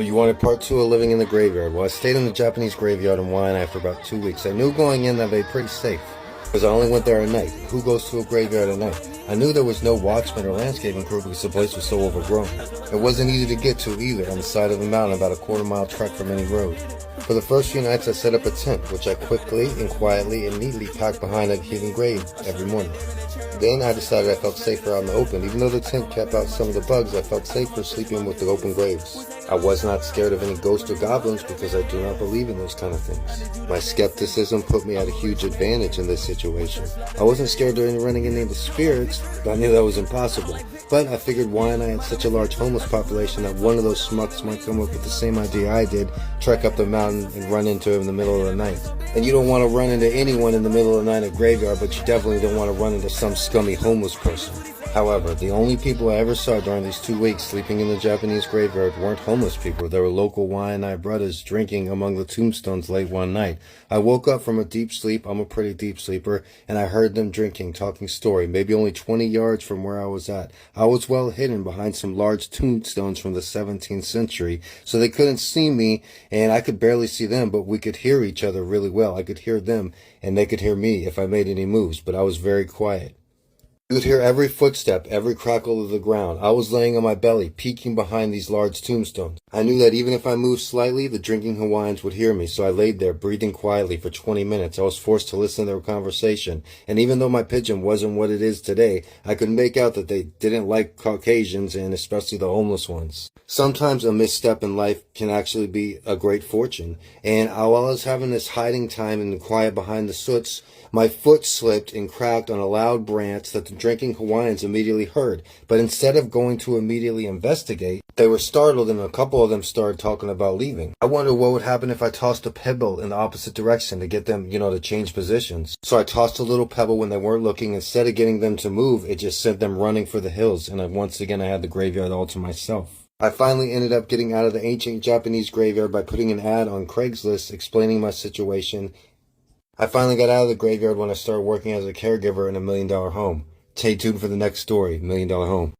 You wanted part two of living in the graveyard. Well, I stayed in the Japanese graveyard in Waianae for about 2 weeks. I knew going in that I'd be pretty safe, because I only went there at night. Who goes to a graveyard at night? I knew there was no watchman or landscaping crew because the place was so overgrown. It wasn't easy to get to either, on the side of a mountain about a quarter-mile trek from any road. For the first few nights I set up a tent, which I quickly and quietly and neatly packed behind a hidden grave every morning. Then I decided I felt safer out in the open. Even though the tent kept out some of the bugs, I felt safer sleeping with the open graves. I was not scared of any ghosts or goblins because I do not believe in those kind of things. My skepticism put me at a huge advantage in this situation. I wasn't scared of running into the spirits, but I knew that was impossible. But I figured Waianae had such a large homeless population that one of those smucks might come up with the same idea I did, trek up the mountain and run into him in the middle of the night. And you don't want to run into anyone in the middle of the night at a graveyard, but you definitely don't want to run into some scummy homeless person. However, the only people I ever saw during these 2 weeks sleeping in the Japanese graveyard weren't homeless people. They were local Waianae brothers drinking among the tombstones late one night. I woke up from a deep sleep. I'm a pretty deep sleeper, and I heard them drinking, talking story, maybe only 20 yards from where I was at. I was well hidden behind some large tombstones from the 17th century, so they couldn't see me, and I could barely see them, but we could hear each other really well. I could hear them, and they could hear me if I made any moves, but I was very quiet. You could hear every footstep, every crackle of the ground. I was laying on my belly, peeking behind these large tombstones. I knew that even if I moved slightly, the drinking Hawaiians would hear me, so I laid there, breathing quietly for 20 minutes. I was forced to listen to their conversation, and even though my pidgin wasn't what it is today, I could make out that they didn't like Caucasians, and especially the homeless ones. Sometimes a misstep in life can actually be a great fortune, and while I was having this hiding time in the quiet behind the soots, my foot slipped and cracked on a loud branch that the drinking Hawaiians immediately heard. But instead of going to immediately investigate, they were startled and a couple of them started talking about leaving. I wondered what would happen if I tossed a pebble in the opposite direction to get them, to change positions. So I tossed a little pebble when they weren't looking. Instead of getting them to move, it just sent them running for the hills. And once again, I had the graveyard all to myself. I finally ended up getting out of the ancient Japanese graveyard by putting an ad on Craigslist explaining my situation. I finally got out of the graveyard when I started working as a caregiver in $1 Million Home. Stay tuned for the next story, $1 Million Home.